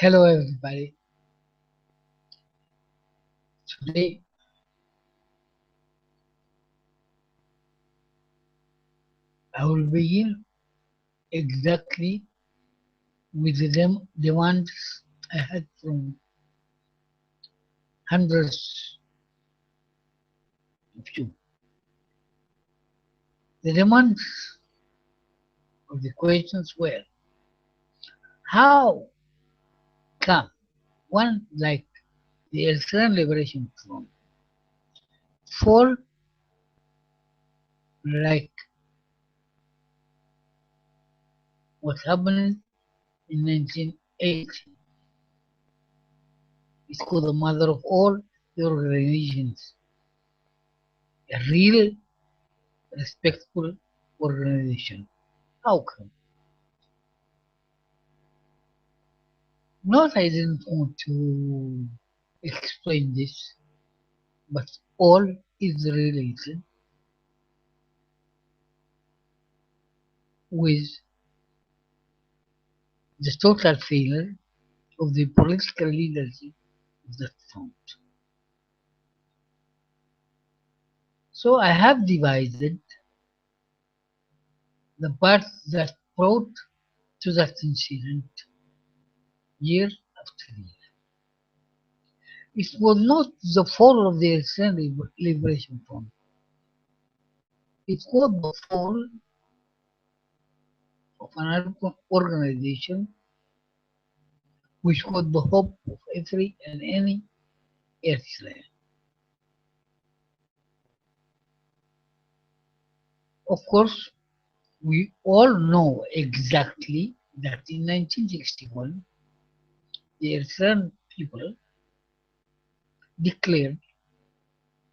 Hello, everybody. Today, I will begin exactly with the demands I had from hundreds of you. The demands of the questions were: how come one like the Eritrean Liberation Front fall like what happened in 1980? It's called the mother of all the organizations, a real, respectful organization. How come? Not I didn't want to explain this, but all is related with the total failure of the political leadership of that front. So I have divided the part that brought to that incident year after year. It was not the fall of the Eritrean Liberation Front. It was the fall of an organization which was the hope of every and any Eritrean. Of course, we all know exactly that in 1961, the Eritrean people declared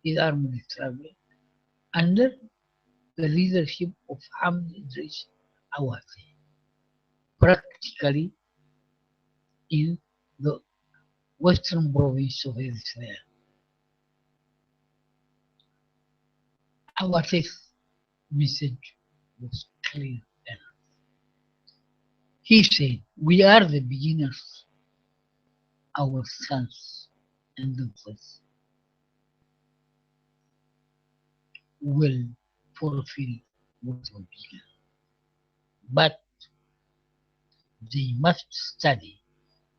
his armed struggle under the leadership of Ahmed Idris Awati, practically in the western province of Eritrea. Awati's message was clear enough. He said, "We are the beginners, our sons and daughters will fulfill what we began. But they must study.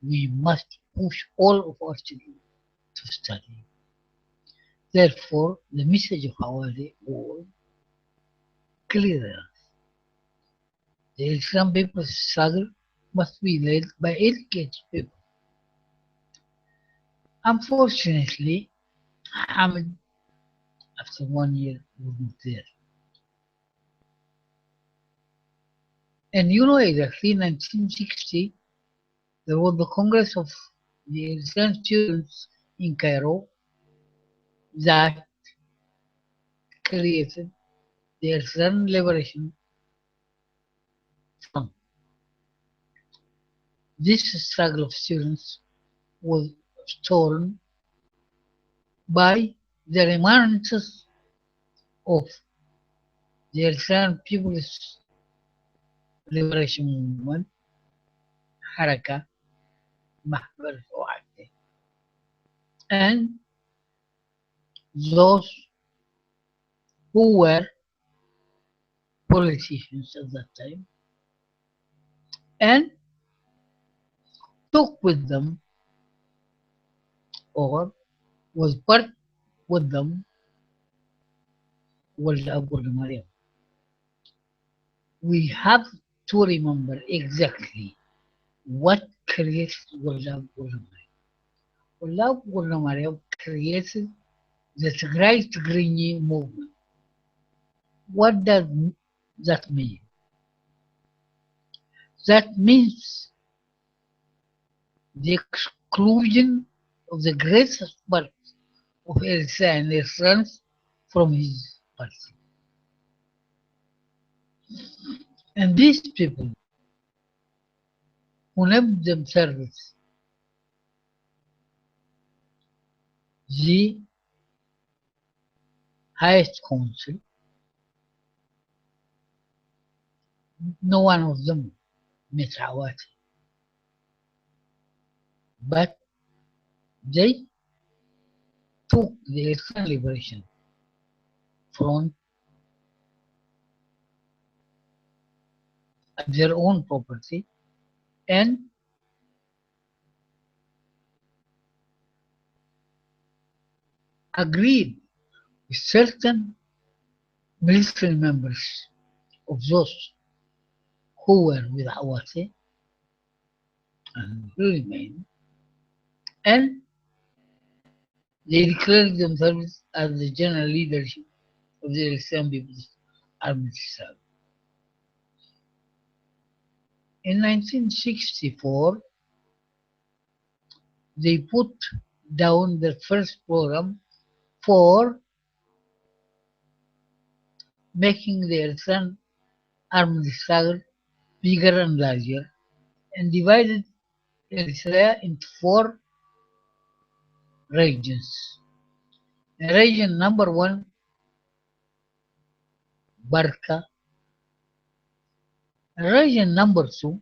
We must push all of our children to study. Therefore, the message of our day was clear. The Islam people's struggle must be led by educated people. Unfortunately, Ahmed, after 1 year, was not there. And you know exactly, in 1960, there was the Congress of the Islam students in Cairo that created the Islam Liberation Front. This struggle of students was stolen by the remnants of the Eritrean People's Liberation Movement, Haraka, Mahbar Fuad, and those who were politicians at that time, and took with them or was part with them was Abu Mariam. We have to remember exactly what created Ghulam Mariam. Ghulam Mariam created the Tigray Tigrinya movement. What does that mean? That means the exclusion of the greatest part of Eritrea and Eritreans from his party. And these people who named themselves the highest council, no one of them met Awati. but they took the Eastern Liberation Front as their own property and agreed with certain military members of those who were with Hawase and who remained, and they declared themselves as the general leadership of the Eritrean People's Army itself. In 1964, they put down their first program for making the Eritrean armed struggle bigger and larger, and divided Eritrea into four regions. Region number one, Barka. Region number two,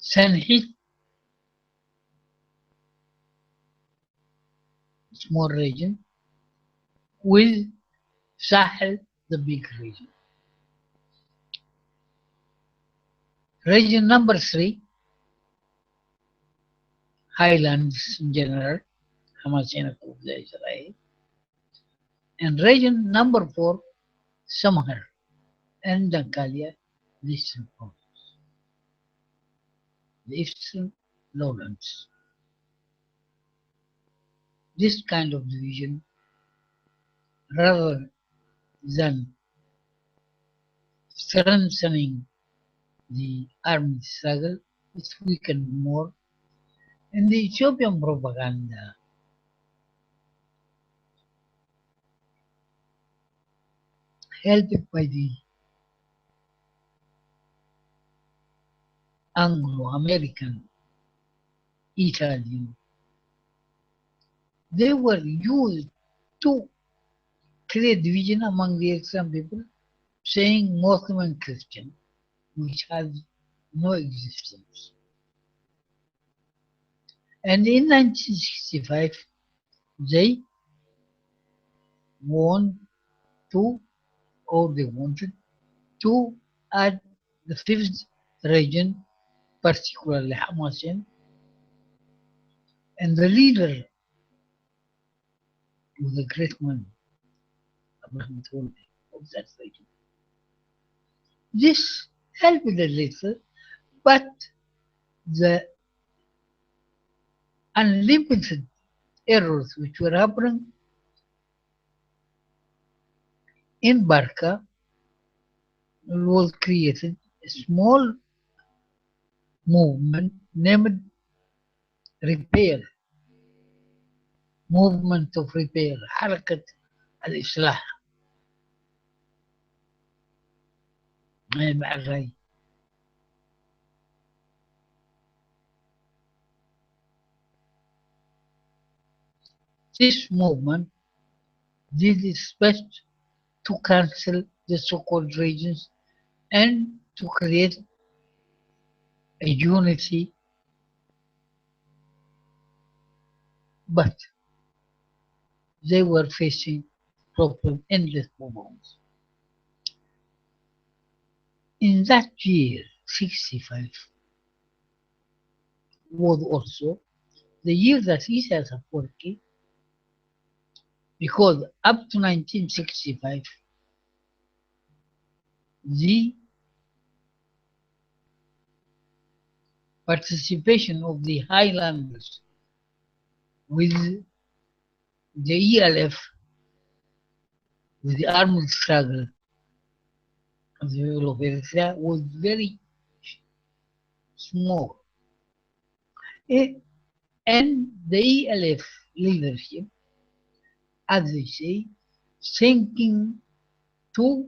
Sanhit, small region, with Sahel, the big region. Region number three, highlands in general, Hamasina Kubla Israel. And region number four, Samhar and Dankalia, the eastern province, the eastern lowlands. This kind of division, rather than strengthening the armed struggle, it weakened more. And the Ethiopian propaganda helped by the Anglo-American, Italian, they were used to create division among the Eritrean people, saying Muslim and Christian, which has no existence. And in 1965, they want to, or they wanted to add the fifth region, particularly Hamasin, and the leader was a great man, Abraham Tolbe, of that region. This helped a little, but the unlimited errors which were happening in Barca was created a small movement named repair, movement of repair, حركة الإصلاح. This movement did its best to cancel the so-called regions and to create a unity, but they were facing problems, endless problems. In that year, 65, was also the year that Isaias Afwerki, because up to 1965, the participation of the Highlanders with the ELF, with the armed struggle of the people of Eritrea, was very small. And the ELF leadership, as they say, thinking to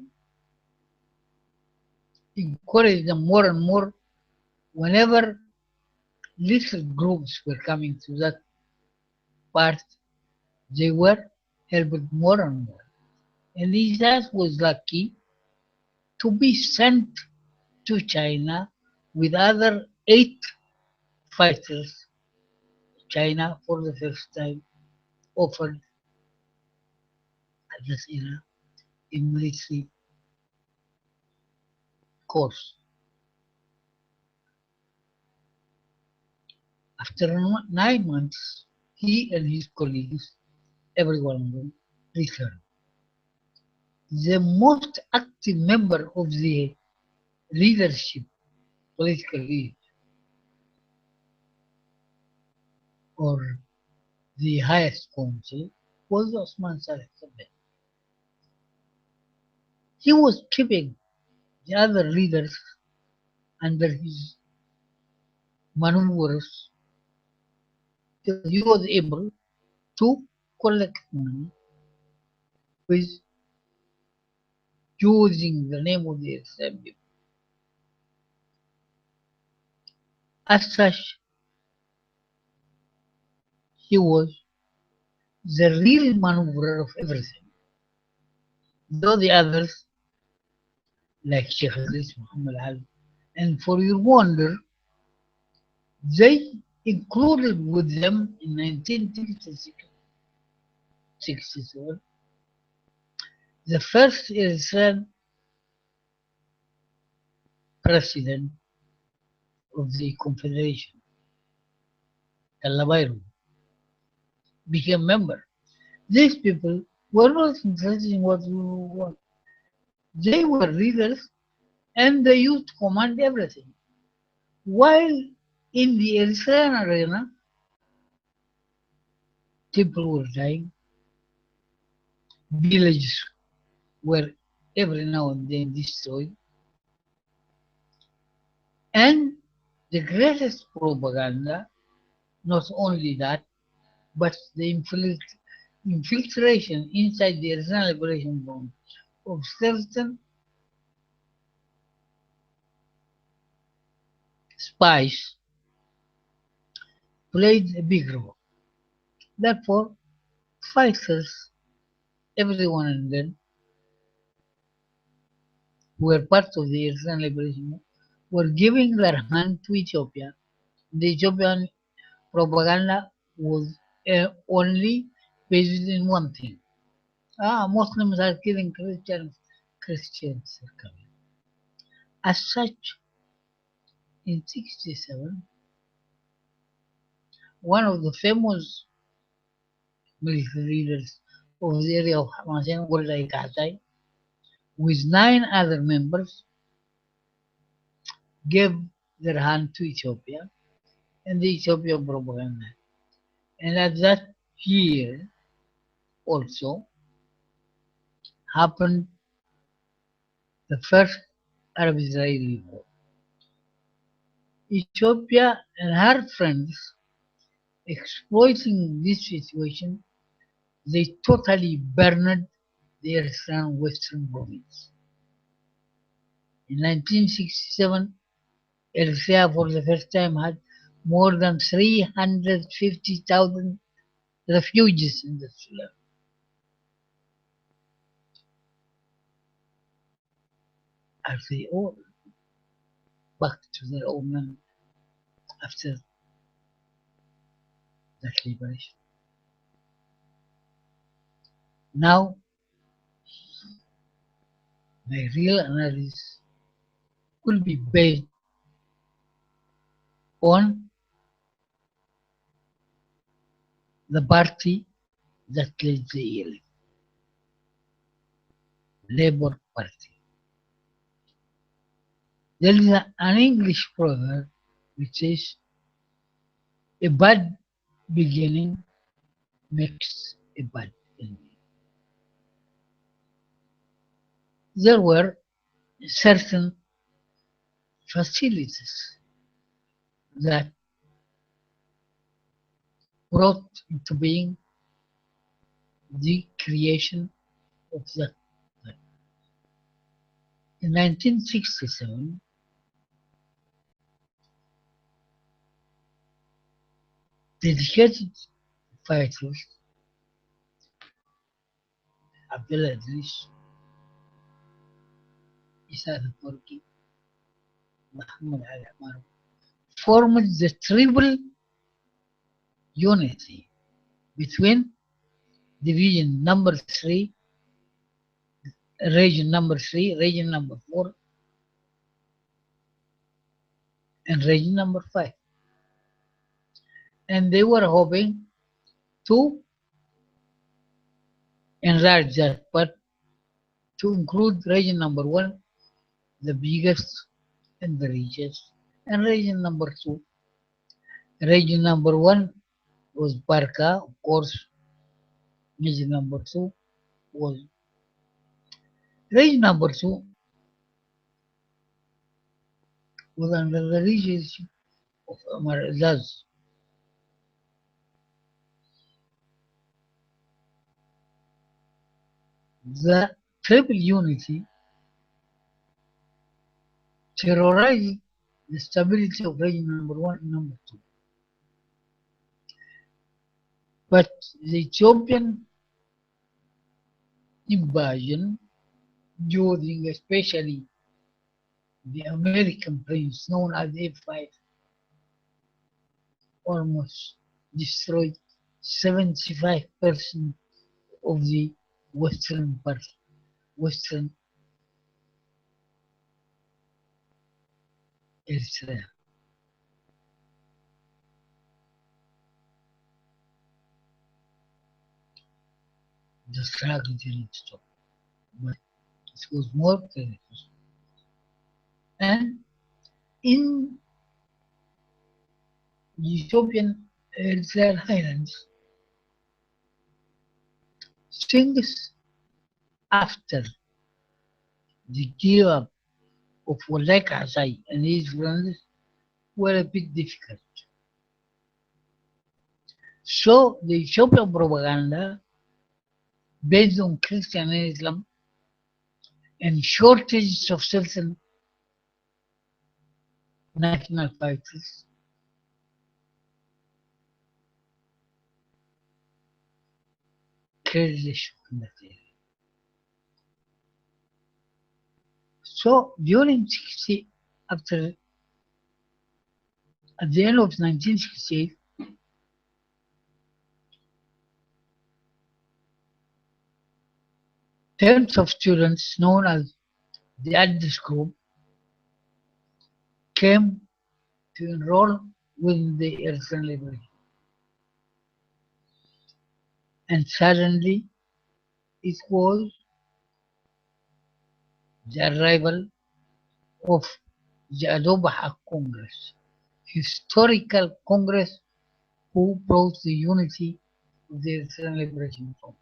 encourage them more and more whenever little groups were coming to that part, they were helped more and more. And Isaac was lucky to be sent to China with other 8 fighters, China for the first time offered at this era a military course. After 9 months, he and his colleagues, every one of them, returned. The most active member of the leadership, political lead, or the highest council, was Osman Saleh Sabah. He was keeping the other leaders under his maneuvers till he was able to collect money with using the name of the assembly. As such, he was the real maneuverer of everything. Though the others, like Sheikh Idris Muhammad Ali, and for your wonder, they included with them in 1967 the first Irsan president of the Confederation, Talabayru, became member. These people were not interested in what you want. They were leaders and they used to command everything. While in the Irsan arena, people were dying, villages were every now and then destroyed, and the greatest propaganda, not only that, but the infiltration inside the Irsan Liberation Front of certain spies played a big role. Therefore, fighters, everyone and then, who were part of the Irsan Liberation Front, were giving their hand to Ethiopia. The Ethiopian propaganda was only based in one thing. Muslims are killing Christians, Christians are coming. As such, in 67, one of the famous military leaders of the area of Hamadan, Goldai Katai, with 9 other members, gave their hand to Ethiopia and the Ethiopian propaganda. And at that year also happened the first Arab-Israeli war. Ethiopia and her friends, exploiting this situation, they totally burned the Eritrean Western province. In 1967, Eritrea for the first time had more than 350,000 refugees in the land. Are they all back to their own land after that liberation? Now, my real analysis will be based on the party that led the healing, Labour Party. There is an English proverb which says, a bad beginning makes a bad ending. There were certain facilities that brought into being the creation of that. In 1967, dedicated fighters, Abdullah Idris, Isa Turki, Muhammad Ali Amar, formed the triple unity between division number 3, region number 3, region number 4, and region number 5. And they were hoping to enlarge that, but to include region number 1, the biggest and the richest, and region number 2. Region number 1 was Barca, of course. Region number 2 was region number 2 was under the leadership of Omar Azaz. The triple unity terrorized the stability of region number 1 and number 2. But the Ethiopian invasion, during especially the American prince known as F5, almost destroyed 75% of the Western Eritrea. The struggle didn't stop, but it was more terrible. And in the Ethiopian Eritrean highlands, things after the give up of Walek Asai and his friends were a bit difficult. So the Ethiopian propaganda, based on Christian and Islam and shortages of certain national fighters, created a shock in that area. So during 60, after at the end of 1968, tens of students known as the Addis Group came to enroll within the Eritrean Liberation. And suddenly it was the arrival of the Adobaha Congress, historical Congress who brought the unity of the Eritrean Liberation Front.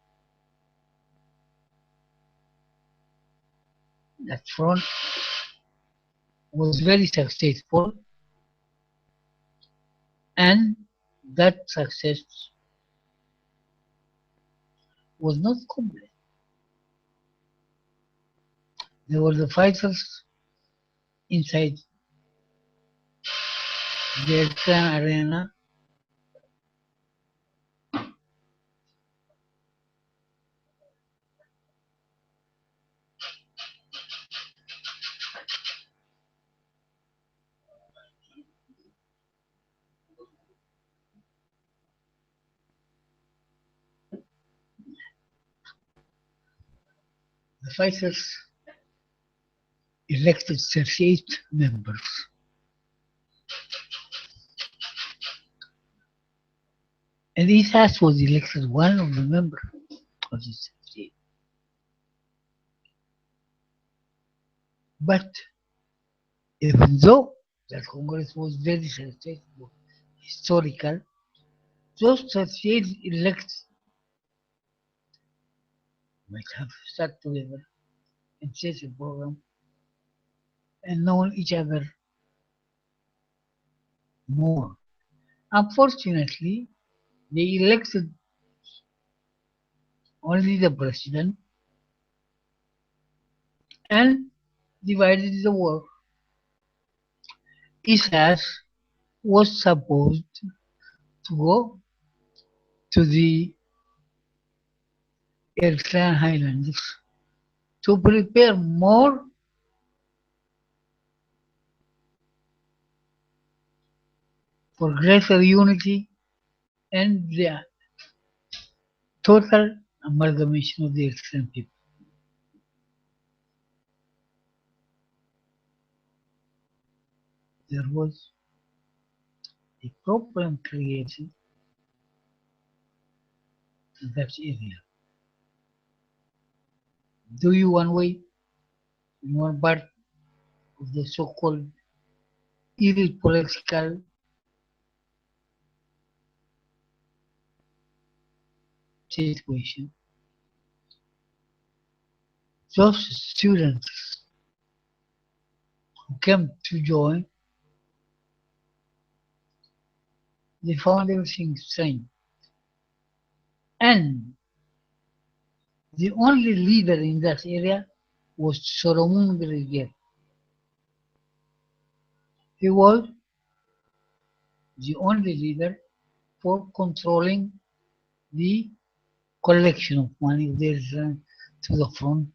That front was very successful, and that success was not complete. There were the fighters inside the Eritrean arena. The fighters elected 38 members. And Isas was elected one of the members of the 38. But even though that Congress was very successful, historical, those 38 elected might have sat together and set a program and known each other more. Unfortunately, they elected only the president and divided the work. Isas was supposed to go to the Eritrean highlands to prepare more for greater unity and the total amalgamation of the Eritrean people. There was a problem created in that area. Do you one way in one part of the so-called evil political situation? Those students who came to join, they found everything strange. And the only leader in that area was Solomon Greger. He was the only leader for controlling the collection of money there to the front,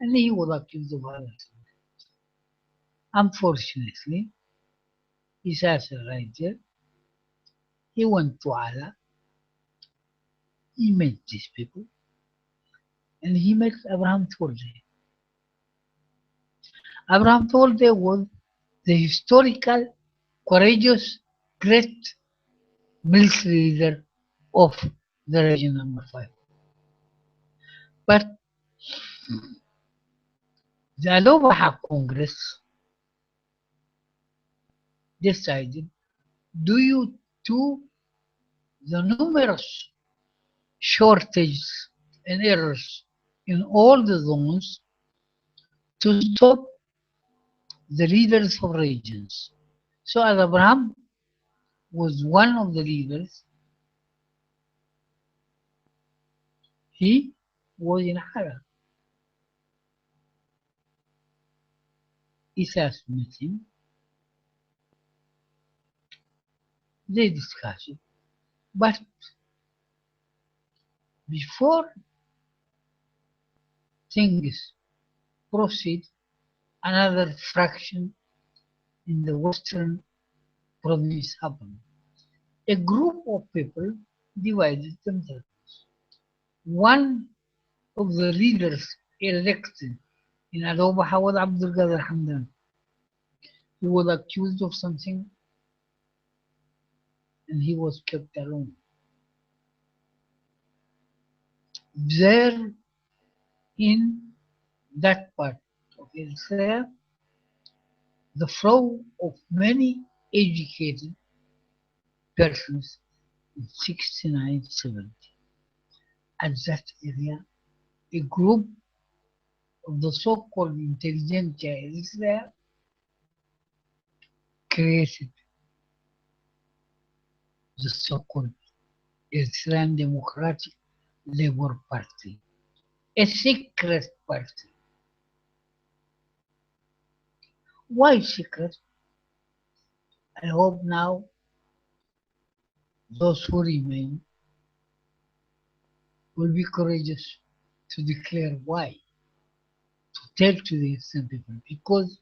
and he was accused of violence. Unfortunately, his answer right there, he went to Allah, he met these people, and he met Abraham Tolde. Abraham Tolde was the historical, courageous, great military leader of the region number 5. But the Alobaha Congress decided due to the numerous shortages and errors in all the zones to stop the leaders of regions. So as Abraham was one of the leaders, he was in Hara. Isaac met him, they discussed it. But before things proceed, another fraction in the western province happened. A group of people divided themselves. One of the leaders elected in Alobaha was Abdul Qadir Hamdan. He was accused of something and he was kept alone. There in that part of Israel, the flow of many educated persons in 69-70. At that area, a group of the so-called intelligentsia in Israel created the so-called Israeli Democratic Labour Party, a secret party. Why secret? I hope now those who remain will be courageous to declare why, to tell to the Eastern people, because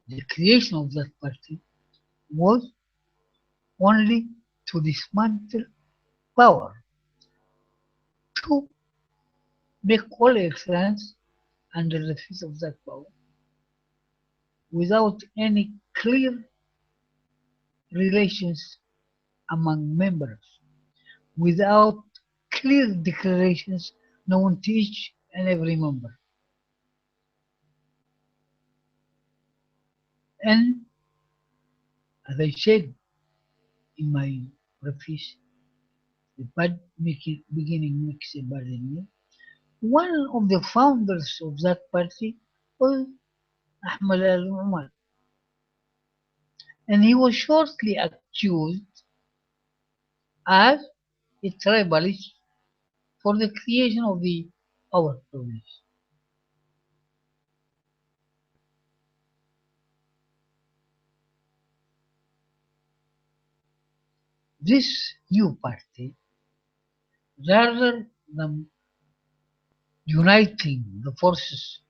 the creation of that party was only to dismantle power, to make all excellence under the feet of that power, without any clear relations among members, without clear declarations known to each and every member. And as I said in my preface, the bad beginning makes a bad ending. One of the founders of that party was Ahmed al-Umar, and he was shortly accused as a tribalist for the creation of the our province. This new party, rather than uniting the forces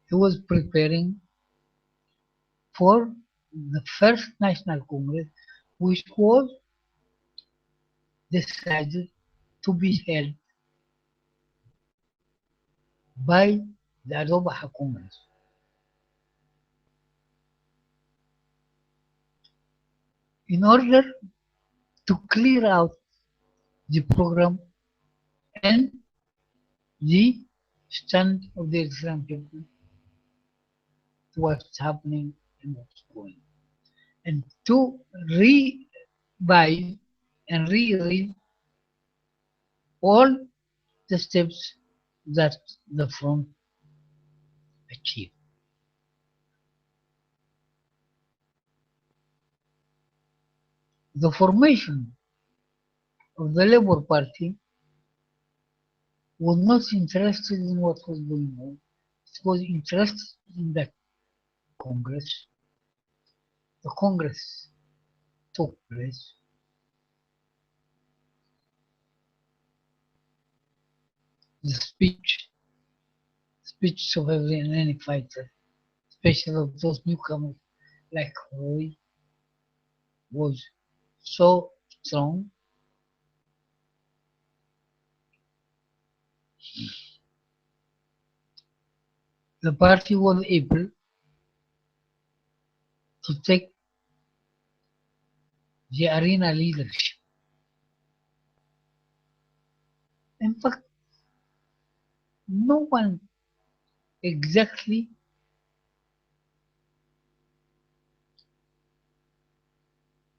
he was preparing, for the first National Congress, which was decided to be held by the Adobaha Congress. In order to clear out the program and the stand of the Islam people to what's happening and what's going, and to revise and reread all the steps that the front achieved. The formation of the Labour Party was not interested in what was going on. It was interested in the Congress. The Congress took place. The speech of every and any fighter, especially of those newcomers like Roy, was so strong. The party was able to take the arena leadership. In fact, no one exactly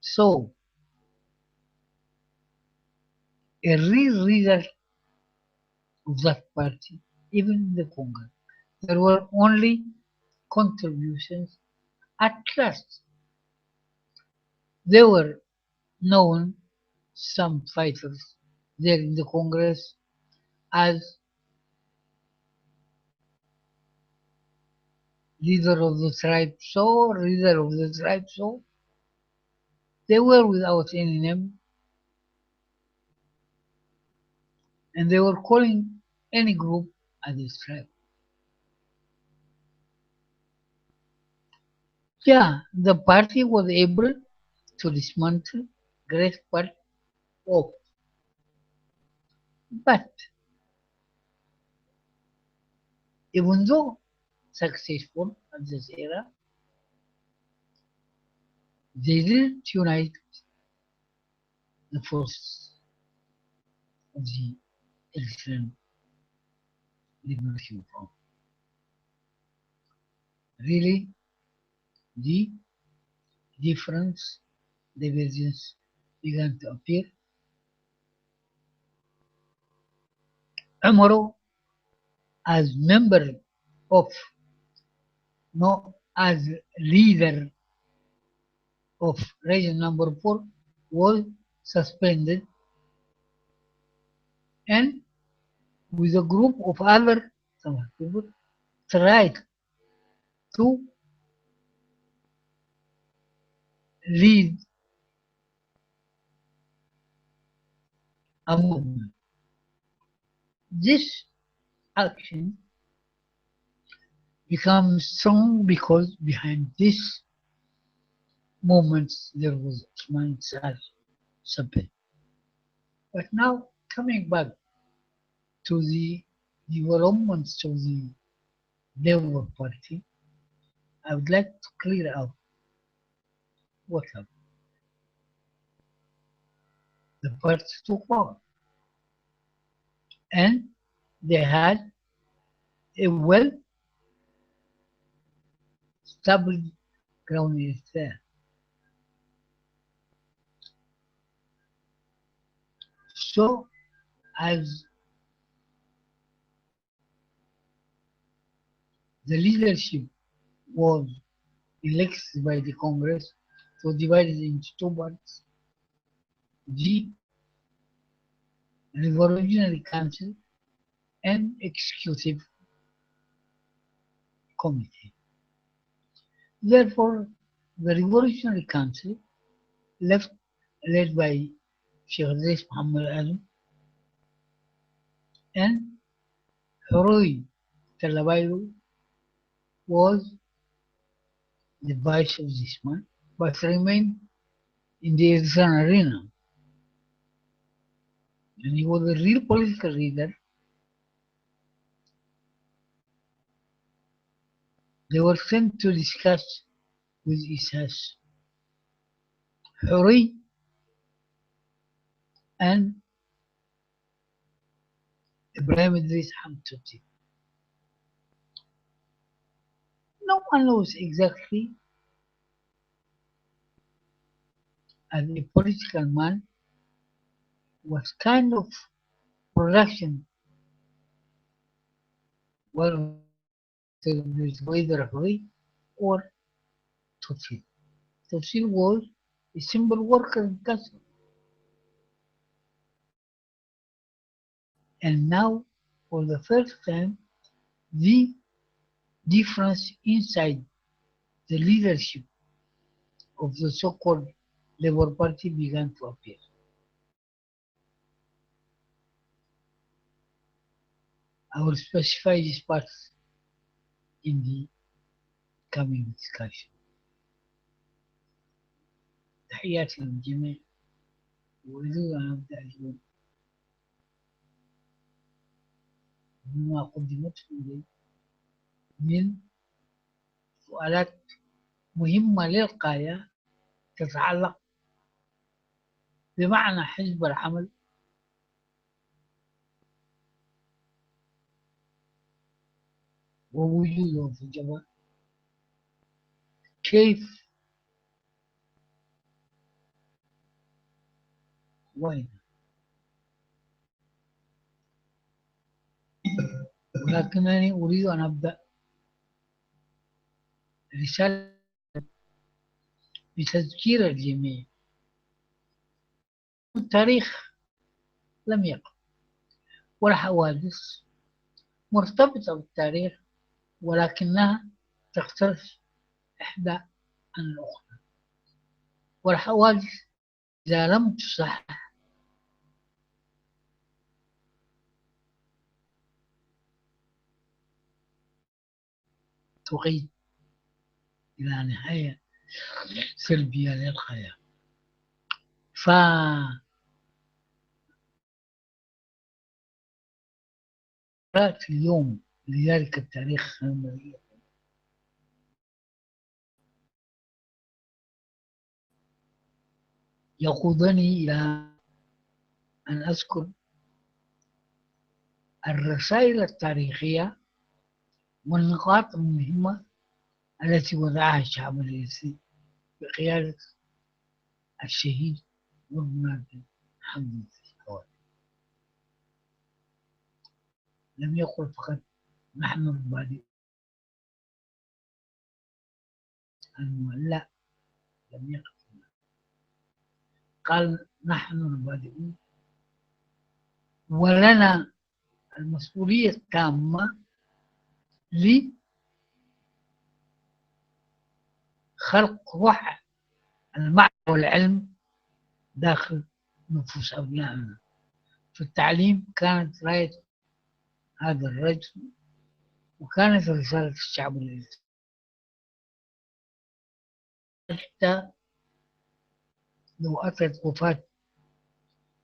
saw a real result of that party, even in the Congress. There were only contributions. At last, there were known some fighters there in the Congress as leader of the tribe so, leader of the tribe so. They were without any name, and they were calling any group as a tribe. Yeah, the party was able to dismantle great part of, but even though successful at this era, they didn't unite the forces of the Eritrean Liberation Front. Really, the difference, divergence began to appear. Amaro, as member of, no, as leader of region number 4, was suspended, and with a group of other some people tried to lead a movement. This action became strong because behind this movement there was Osman Sabah. But now coming back to the developments of the Labour Party, I would like to clear out what happened. The party took power, and they had a well established ground is there. So as the leadership was elected by the Congress, so divided into two parts, the Revolutionary Council and Executive Committee. Therefore, the Revolutionary Council, left led by Sheikh Idris Muhammad Ali and Horoy Talabaylu, was the vice of this man, but remained in the external arena. And he was a real political leader. They were sent to discuss with Isas Huri and Ibrahim Idris Hamtuti. No one knows exactly, as a political man, what kind of production was whether Huri or Tutsi. Tutsi was a simple worker in Gaza. And now, for the first time, the difference inside the leadership of the so-called Labour Party began to appear. I will specify these parts in the coming discussion. تحياتي للجميع وأريد أن أبدأ اليوم بما قدمته لي من سؤالات مهمة للغاية تتعلق بمعنى حزب العمل ووجوده في الجبهة، كيف وين. ولكنني أريد أن أبدأ رسالة بتذكير الجميع. التاريخ لم يقف، والحوادث مرتبطة بالتاريخ ولكنها تختلف إحدى عن الأخرى. والحوادث إذا لم تصحح تقيد إلى نهاية سلبية للحياة. في اليوم لذلك التاريخ يقودني إلى أن أذكر الرسائل التاريخية والنقاط المهمة التي وضعها الشعب الإيراني بقيادة الشهيد والمنادي حمد الحواري. لم يقل فقط نحن البادئون، لا، لم يقل، قال نحن البادئون ولنا المسؤولية التامة لخلق روح المعرفة والعلم داخل نفوس أبنائنا. في التعليم كانت راية هذا الرجل، وكانت رسالة الشعب الإيراني. حتى لو أتت وفاة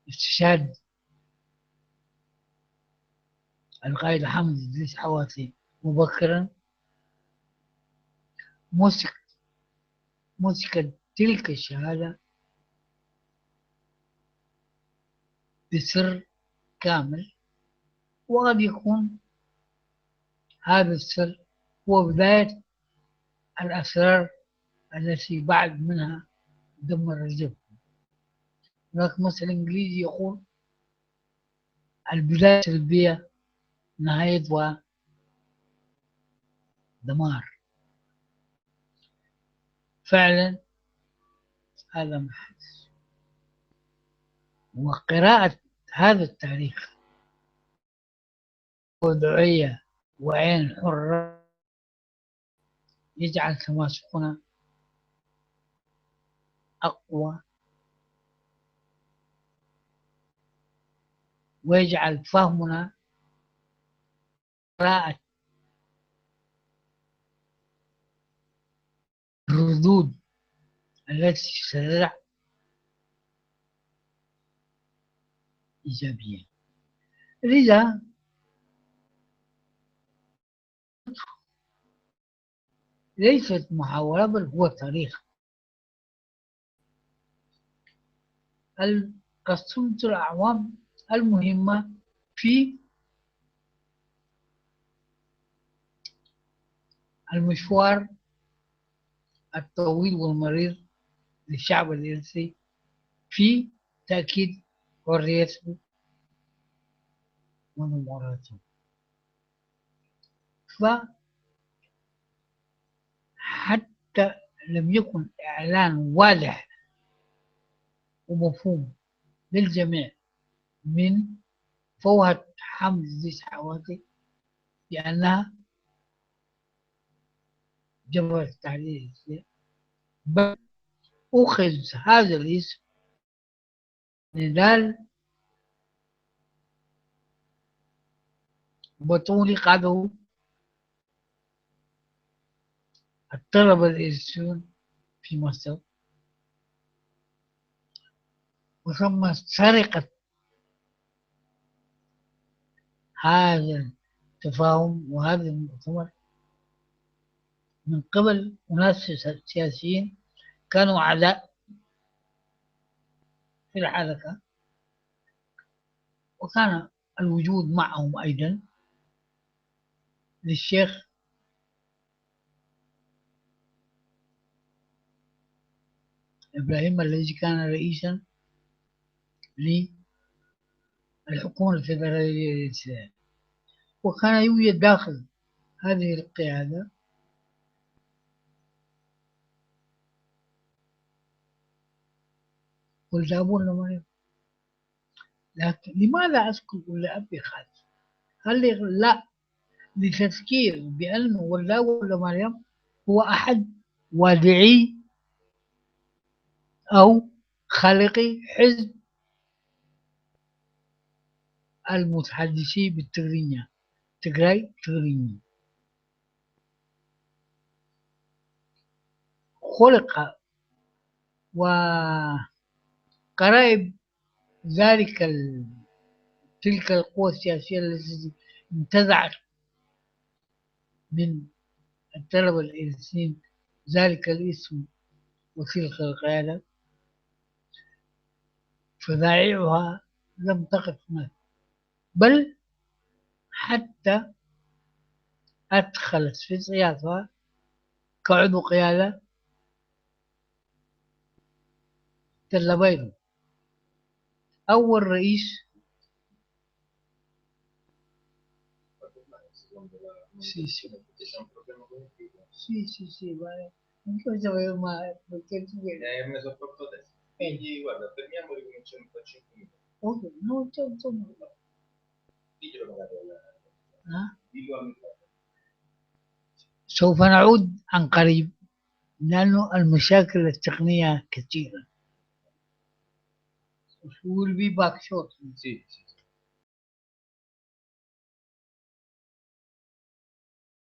استشهاد القائد حمد إدريس حواتي مبكرا، مسكت تلك الشهادة بسر كامل، وقد يكون هذا السر هو بداية الأسرار التي بعد منها دمر الجبهة. هناك مثل إنجليزي يقول البداية سلبية نهايتها دمار. فعلا هذا ما حدث، وقراءة هذا التاريخ موضوعية وعين حرة يجعل تماسكنا أقوى، ويجعل فهمنا قراءة الردود التي ستدع إيجابية. لذا ليست محاولة بل هو تاريخ. قسمت الأعوام المهمة في المشوار الطويل والمرير للشعب الإيرسي في تأكيد حريته ونموراته. فحتى لم يكن إعلان واضح ومفهوم للجميع من فوهة حمد ذي حوادث بأنها جبهة التحرير الإسلامي، بل أخذ هذا الاسم نضال بطولي قاده الطلبة الإيرسيون في مصر، وثم سرقة هذا التفاهم وهذا المؤتمر من قبل أناس سياسيين كانوا أعداء في الحركة، وكان الوجود معهم أيضا للشيخ إبراهيم الذي كان رئيسا للحكومة الفيدرالية الإسلامية، وكان يوجد داخل هذه القيادة ولد أبونا مريم. لكن لماذا أذكر ولد أبي خالد؟ هل لا لتذكير بأنه ولد أبونا مريم هو أحد وادعي أو خالقي حزب المتحدثين بالتغرينية تغريني، خلق وقرائب تلك القوى السياسية التي انتزعت من الطلبة الإيرسيين ذلك الاسم وتلك القيادة، فذائعها لم تقف هناك، بل حتى أدخلت في سياسة كعضو قيادة تلبيرو أول رئيس. Sì, sì. Sì, sì, sì, ma anche se avevo mai perché tu vedi. Hai messo proprio adesso. Quindi guarda, fermiamo e ricominciamo tra 5 minuti. Ok, no, insomma. Diglielo magari dillo al microfono. سوف نعود عن قريب لأنه المشاكل التقنية كثيرة. We will be back shortly.